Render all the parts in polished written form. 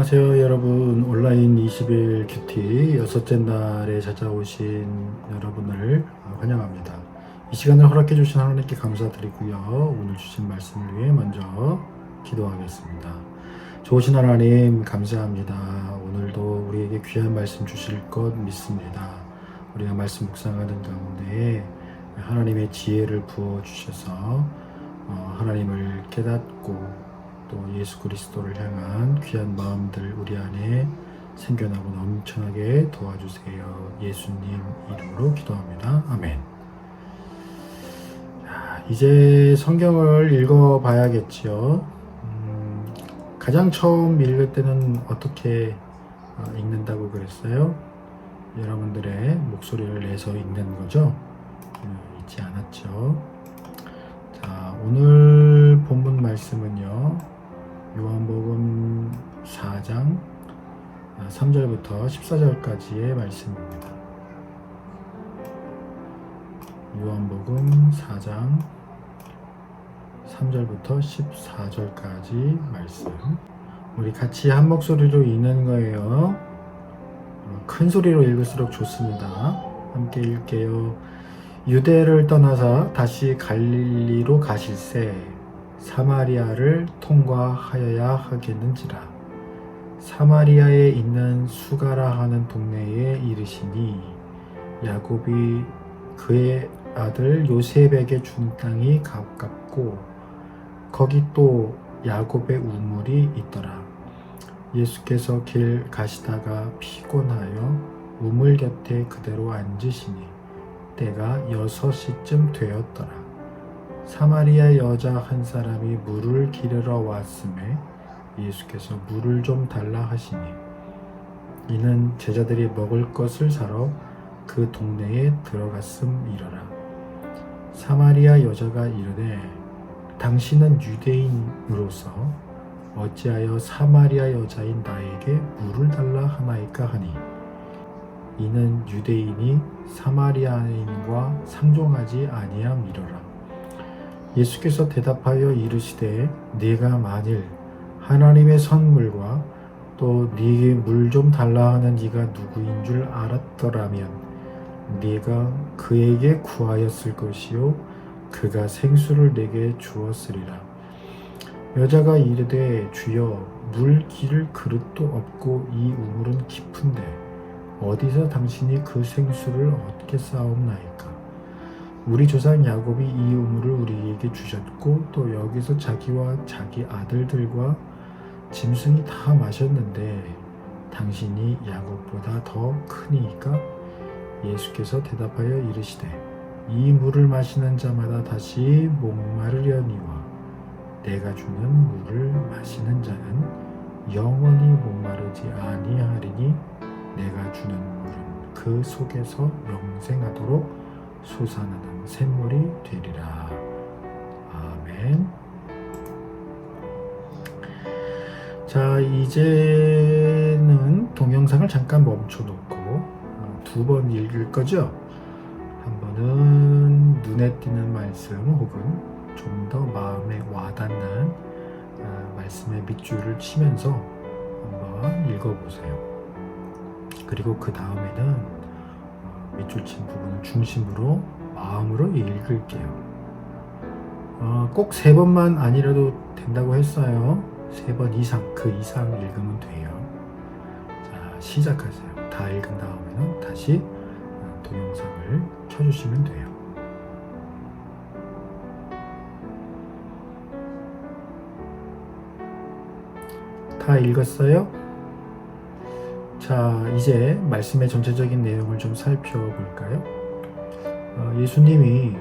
안녕하세요 여러분. 온라인 20일 큐티 여섯째 날에 찾아오신 여러분을 환영합니다. 이 시간을 허락해 주신 하나님께 감사드리고요. 오늘 주신 말씀을 위해 먼저 기도하겠습니다. 좋으신 하나님 감사합니다. 오늘도 우리에게 귀한 말씀 주실 것 믿습니다. 우리가 말씀 묵상하는 가운데 하나님의 지혜를 부어 주셔서 하나님을 깨닫고 또 예수 그리스도를 향한 귀한 마음들 우리 안에 생겨나고 넘쳐나게 도와주세요. 예수님 이름으로 기도합니다. 아멘. 자, 이제 성경을 읽어봐야겠죠. 가장 처음 읽을 때는 어떻게 읽는다고 그랬어요? 여러분들의 목소리를 내서 읽는 거죠? 잊지 않았죠? 자, 오늘 본문 말씀은요. 요한복음 4장 3절부터 14절까지의 말씀입니다. 요한복음 4장 3절부터 14절까지 말씀. 우리 같이 한 목소리로 읽는 거예요. 큰 소리로 읽을수록 좋습니다. 함께 읽게요. 유대를 떠나서 다시 갈릴리로 가실새 사마리아를 통과하여야 하겠는지라. 사마리아에 있는 수가라 하는 동네에 이르시니 야곱이 그의 아들 요셉에게 준 땅이 가깝고 거기 또 야곱의 우물이 있더라. 예수께서 길 가시다가 피곤하여 우물 곁에 그대로 앉으시니 때가 6시쯤 되었더라. 사마리아 여자 한 사람이 물을 기르러 왔음에 예수께서 물을 좀 달라 하시니 이는 제자들이 먹을 것을 사러 그 동네에 들어갔음이러라. 사마리아 여자가 이르되 당신은 유대인으로서 어찌하여 사마리아 여자인 나에게 물을 달라 하나이까 하니 이는 유대인이 사마리아인과 상종하지 아니함이러라. 예수께서 대답하여 이르시되 네가 만일 하나님의 선물과 또 네게 물 좀 달라 하는 이가 누구인 줄 알았더라면 네가 그에게 구하였을 것이요 그가 생수를 내게 주었으리라. 여자가 이르되 주여 물 기를 그릇도 없고 이 우물은 깊은데 어디서 당신이 그 생수를 얻게 싸움나이까. 우리 조상 야곱이 이 우물을 우리에게 주셨고 또 여기서 자기와 자기 아들들과 짐승이 다 마셨는데 당신이 야곱보다 더 크니이까. 예수께서 대답하여 이르시되 이 물을 마시는 자마다 다시 목마르려니와 내가 주는 물을 마시는 자는 영원히 목마르지 아니하리니 내가 주는 물은 그 속에서 영생하도록 솟아나는 샘물이 되리라. 아멘. 자, 이제는 동영상을 잠깐 멈춰놓고 두 번 읽을 거죠? 한 번은 눈에 띄는 말씀 혹은 좀 더 마음에 와닿는 말씀의 밑줄을 치면서 한번 읽어보세요. 그리고 그 다음에는 밑줄 친 부분을 중심으로 마음으로 읽을게요. 꼭 3번만 아니라도 된다고 했어요. 3번 이상, 그 이상 읽으면 돼요. 자, 시작하세요. 다 읽은 다음에는 다시 동영상을 켜주시면 돼요. 다 읽었어요? 자, 이제 말씀의 전체적인 내용을 좀 살펴볼까요? 예수님이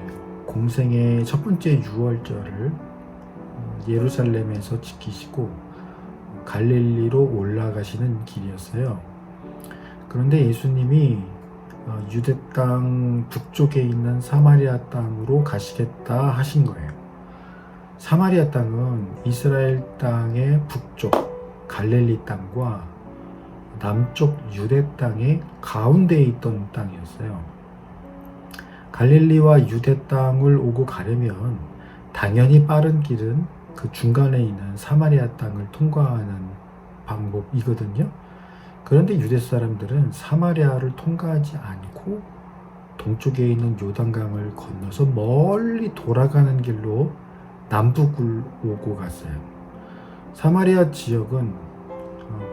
공생의 첫 번째 유월절을 예루살렘에서 지키시고 갈릴리로 올라가시는 길이었어요. 그런데 예수님이 유대 땅 북쪽에 있는 사마리아 땅으로 가시겠다 하신 거예요. 사마리아 땅은 이스라엘 땅의 북쪽 갈릴리 땅과 남쪽 유대 땅의 가운데에 있던 땅이었어요. 갈릴리와 유대 땅을 오고 가려면 당연히 빠른 길은 그 중간에 있는 사마리아 땅을 통과하는 방법이거든요. 그런데 유대 사람들은 사마리아를 통과하지 않고 동쪽에 있는 요단강을 건너서 멀리 돌아가는 길로 남북을 오고 갔어요. 사마리아 지역은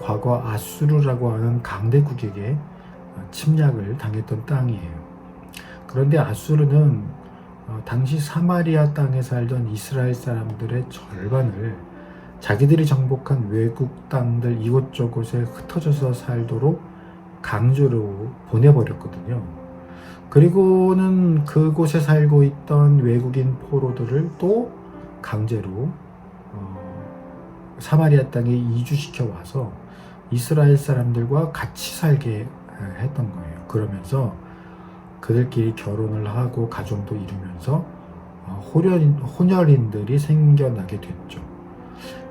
과거 아수르라고 하는 강대국에게 침략을 당했던 땅이에요. 그런데 아수르는 당시 사마리아 땅에 살던 이스라엘 사람들의 절반을 자기들이 정복한 외국 땅들 이곳저곳에 흩어져서 살도록 강제로 보내버렸거든요. 그리고는 그곳에 살고 있던 외국인 포로들을 또 강제로 사마리아 땅에 이주시켜 와서 이스라엘 사람들과 같이 살게 했던 거예요. 그러면서 그들끼리 결혼을 하고 가정도 이루면서 혼혈인들이 생겨나게 됐죠.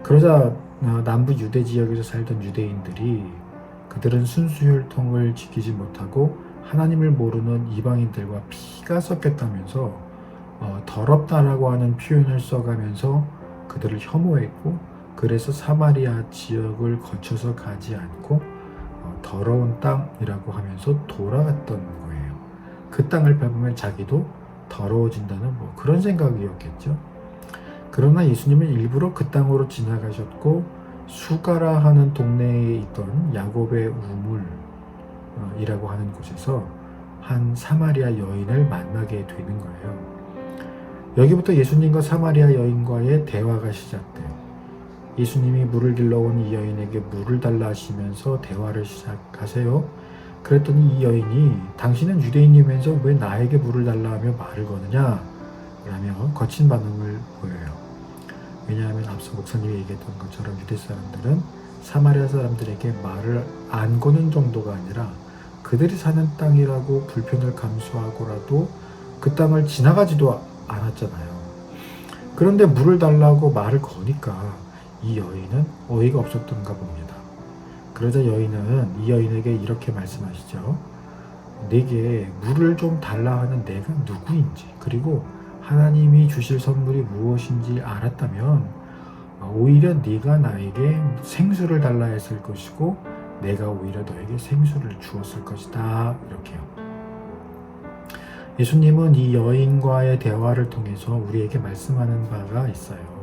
그러자 남부 유대 지역에서 살던 유대인들이 그들은 순수혈통을 지키지 못하고 하나님을 모르는 이방인들과 피가 섞였다면서 더럽다라고 하는 표현을 써가면서 그들을 혐오했고, 그래서 사마리아 지역을 거쳐서 가지 않고 더러운 땅이라고 하면서 돌아갔던 거예요. 그 땅을 밟으면 자기도 더러워진다는 그런 생각이었겠죠. 그러나 예수님은 일부러 그 땅으로 지나가셨고 수가라 하는 동네에 있던 야곱의 우물이라고 하는 곳에서 한 사마리아 여인을 만나게 되는 거예요. 여기부터 예수님과 사마리아 여인과의 대화가 시작돼요. 예수님이 물을 길러온 이 여인에게 물을 달라 하시면서 대화를 시작하세요. 그랬더니 이 여인이 당신은 유대인이면서 왜 나에게 물을 달라 하며 말을 거느냐 라며 거친 반응을 보여요. 왜냐하면 앞서 목사님이 얘기했던 것처럼 유대 사람들은 사마리아 사람들에게 말을 안 거는 정도가 아니라 그들이 사는 땅이라고 불편을 감수하고라도 그 땅을 지나가지도 않았잖아요. 그런데 물을 달라고 말을 거니까 이 여인은 어이가 없었던가 봅니다. 그러자 여인은 이 여인에게 이렇게 말씀하시죠. 내게 물을 좀 달라 하는 내가 누구인지, 그리고 하나님이 주실 선물이 무엇인지 알았다면 오히려 네가 나에게 생수를 달라 했을 것이고 내가 오히려 너에게 생수를 주었을 것이다. 이렇게요. 예수님은 이 여인과의 대화를 통해서 우리에게 말씀하는 바가 있어요.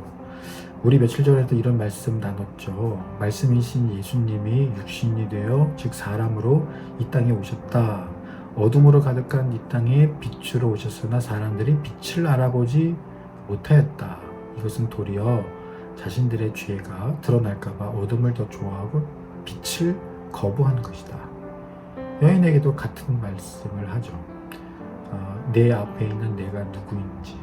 우리 며칠 전에도 이런 말씀 나눴죠. 말씀이신 예수님이 육신이 되어 즉 사람으로 이 땅에 오셨다. 어둠으로 가득한 이 땅에 빛으로 오셨으나 사람들이 빛을 알아보지 못하였다. 이것은 도리어 자신들의 죄가 드러날까봐 어둠을 더 좋아하고 빛을 거부한 것이다. 여인에게도 같은 말씀을 하죠. 내 앞에 있는 내가 누구인지,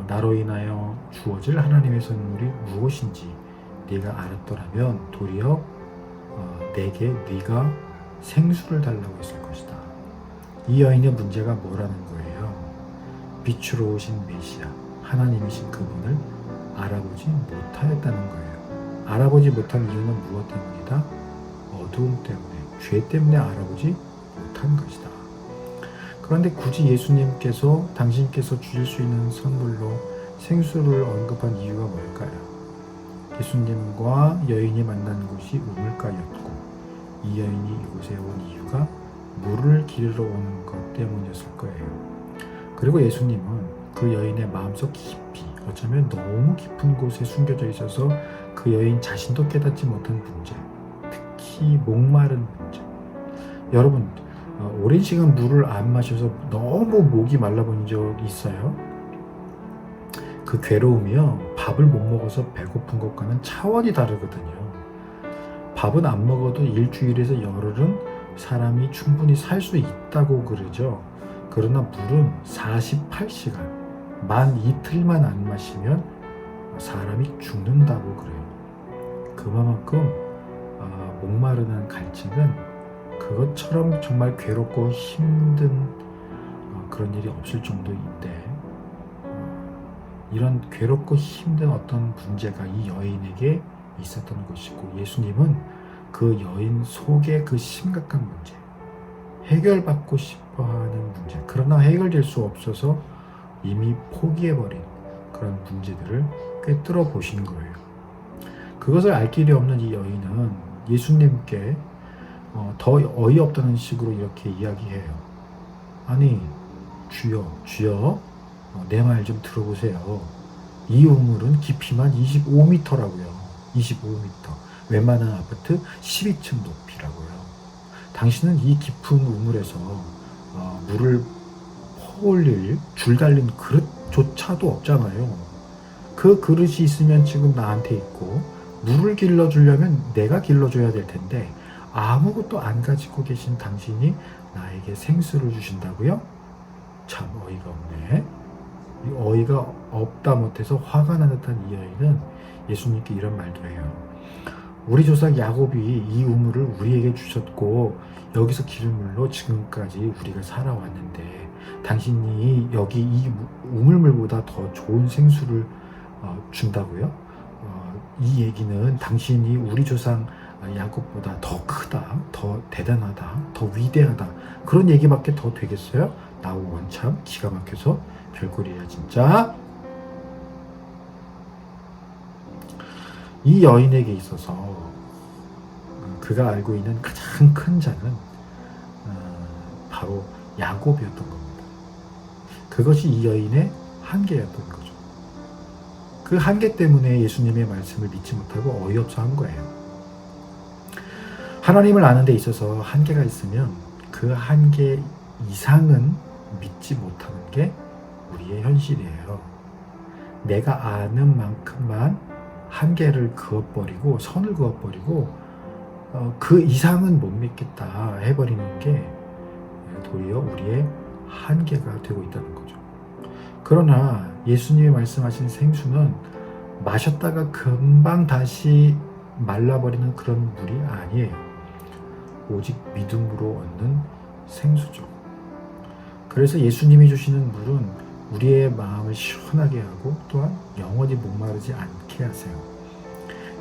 나로 인하여 주어질 하나님의 선물이 무엇인지 네가 알았더라면 도리어 내게 네가 생수를 달라고 했을 것이다. 이 여인의 문제가 뭐라는 거예요? 빛으로 오신 메시아 하나님이신 그분을 알아보지 못하였다는 거예요. 알아보지 못한 이유는 무엇 때문이다? 어두움 때문에, 죄 때문에 알아보지 못한 것이다. 그런데 굳이 예수님께서 당신께서 주실 수 있는 선물로 생수를 언급한 이유가 뭘까요? 예수님과 여인이 만난 곳이 우물가였고 이 여인이 이곳에 온 이유가 물을 기르러 오는 것 때문이었을 거예요. 그리고 예수님은 그 여인의 마음속 깊이, 어쩌면 너무 깊은 곳에 숨겨져 있어서 그 여인 자신도 깨닫지 못한 문제, 특히 목마른 문제. 여러분, 오랜 시간 물을 안 마셔서 너무 목이 말라본 적 있어요? 그 괴로움이요, 밥을 못 먹어서 배고픈 것과는 차원이 다르거든요. 밥은 안 먹어도 일주일에서 열흘은 사람이 충분히 살 수 있다고 그러죠. 그러나 물은 48시간, 만 이틀만 안 마시면 사람이 죽는다고 그래요. 그만큼 목마르는 갈증은 그것처럼 정말 괴롭고 힘든 그런 일이 없을 정도인데, 이런 괴롭고 힘든 어떤 문제가 이 여인에게 있었던 것이고, 예수님은 그 여인 속의 그 심각한 문제, 해결받고 싶어하는 문제, 그러나 해결될 수 없어서 이미 포기해버린 그런 문제들을 꿰뚫어 보신 거예요. 그것을 알 길이 없는 이 여인은 예수님께 더 어이없다는 식으로 이렇게 이야기해요. 아니, 주여, 주여, 내 말 좀 들어보세요. 이 우물은 깊이만 25m라고요. 25m. 웬만한 아파트 12층 높이라고요. 당신은 이 깊은 우물에서 물을 퍼올릴 줄 달린 그릇조차도 없잖아요. 그 그릇이 있으면 지금 나한테 있고 물을 길러주려면 내가 길러줘야 될 텐데 아무것도 안 가지고 계신 당신이 나에게 생수를 주신다고요? 참 어이가 없네. 이 어이가 없다 못해서 화가 난 듯한 이 여인은 예수님께 이런 말도 해요. 우리 조상 야곱이 이 우물을 우리에게 주셨고 여기서 기름물로 지금까지 우리가 살아왔는데 당신이 여기 이 우물물보다 더 좋은 생수를 준다고요? 이 얘기는 당신이 우리 조상 야곱보다 더 크다, 더 대단하다, 더 위대하다 그런 얘기밖에 더 되겠어요? 나우 원참 기가 막혀서 별꼴이에요 진짜. 이 여인에게 있어서 그가 알고 있는 가장 큰 자는 바로 야곱이었던 겁니다. 그것이 이 여인의 한계였던 거죠. 그 한계 때문에 예수님의 말씀을 믿지 못하고 어이없어 한 거예요. 하나님을 아는 데 있어서 한계가 있으면 그 한계 이상은 믿지 못하는 게 우리의 현실이에요. 내가 아는 만큼만 한계를 그어버리고 선을 그어버리고 그 이상은 못 믿겠다 해버리는 게 도리어 우리의 한계가 되고 있다는 거죠. 그러나 예수님이 말씀하신 생수는 마셨다가 금방 다시 말라버리는 그런 물이 아니에요. 오직 믿음으로 얻는 생수죠. 그래서 예수님이 주시는 물은 우리의 마음을 시원하게 하고 또한 영원히 목마르지 않게 하세요.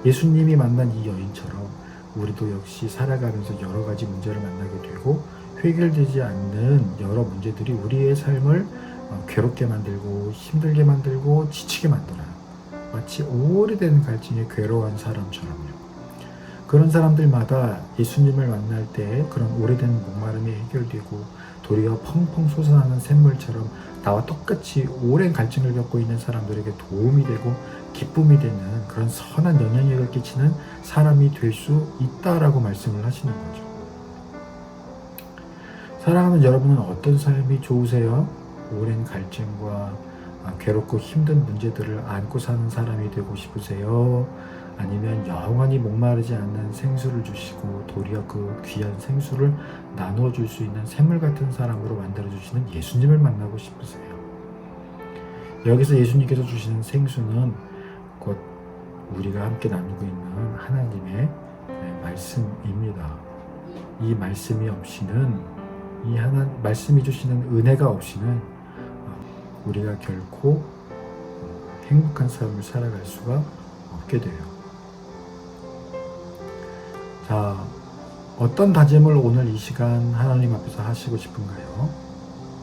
예수님이 만난 이 여인처럼 우리도 역시 살아가면서 여러 가지 문제를 만나게 되고 해결되지 않는 여러 문제들이 우리의 삶을 괴롭게 만들고 힘들게 만들고 지치게 만들어요. 마치 오래된 갈증에 괴로워한 사람처럼요. 그런 사람들마다 예수님을 만날 때 그런 오래된 목마름이 해결되고 도리어 펑펑 솟아나는 샘물처럼 나와 똑같이 오랜 갈증을 겪고 있는 사람들에게 도움이 되고 기쁨이 되는 그런 선한 영향력을 끼치는 사람이 될 수 있다라고 말씀을 하시는 거죠. 사랑하는 여러분은 어떤 삶이 좋으세요? 오랜 갈증과 괴롭고 힘든 문제들을 안고 사는 사람이 되고 싶으세요? 아니면 영원히 목마르지 않는 생수를 주시고 도리어 그 귀한 생수를 나누어 줄 수 있는 샘물 같은 사람으로 만들어 주시는 예수님을 만나고 싶으세요? 여기서 예수님께서 주시는 생수는 곧 우리가 함께 나누고 있는 하나님의 말씀입니다. 이 말씀이 없이는 말씀이 주시는 은혜가 없이는 우리가 결코 행복한 삶을 살아갈 수가 없게 돼요. 자, 어떤 다짐을 오늘 이 시간 하나님 앞에서 하시고 싶은가요?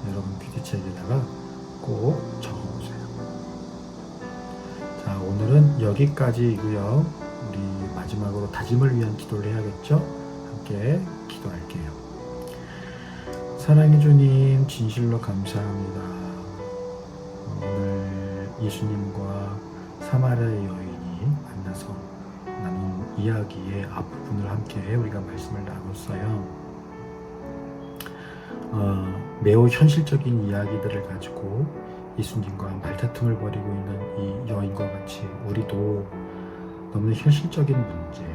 여러분 퀴즈책에다가 꼭 적어보세요. 자, 오늘은 여기까지이고요. 우리 마지막으로 다짐을 위한 기도를 해야겠죠? 함께 기도할게요. 사랑해 주님, 진실로 감사합니다. 오늘 예수님과 사마리아의 여인이 만나서 나눈 이야기의 앞부분을 함께 우리가 말씀을 나눴어요. 매우 현실적인 이야기들을 가지고 예수님과 말다툼을 벌이고 있는 이 여인과 같이 우리도 너무 현실적인 문제,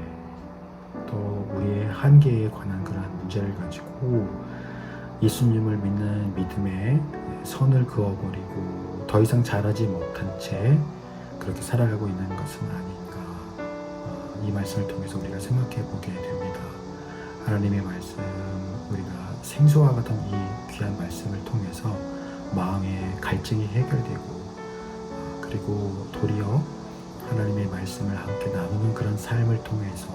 또 우리의 한계에 관한 그러한 문제를 가지고 예수님을 믿는 믿음에 선을 그어버리고 더 이상 자라지 못한 채 그렇게 살아가고 있는 것은 아닌가, 이 말씀을 통해서 우리가 생각해 보게 됩니다. 하나님의 말씀, 우리가 생수와 같은 이 귀한 말씀을 통해서 마음의 갈증이 해결되고 그리고 도리어 하나님의 말씀을 함께 나누는 그런 삶을 통해서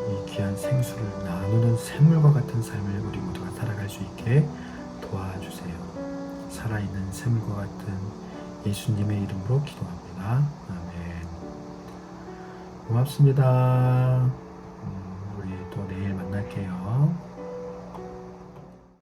이 귀한 생수를 나누는 샘물과 같은 삶을 우리 모두가 살아갈 수 있게 도와주세요. 살아있는 샘물과 같은 예수님의 이름으로 기도합니다. 아멘. 고맙습니다. 우리 또 내일 만날게요.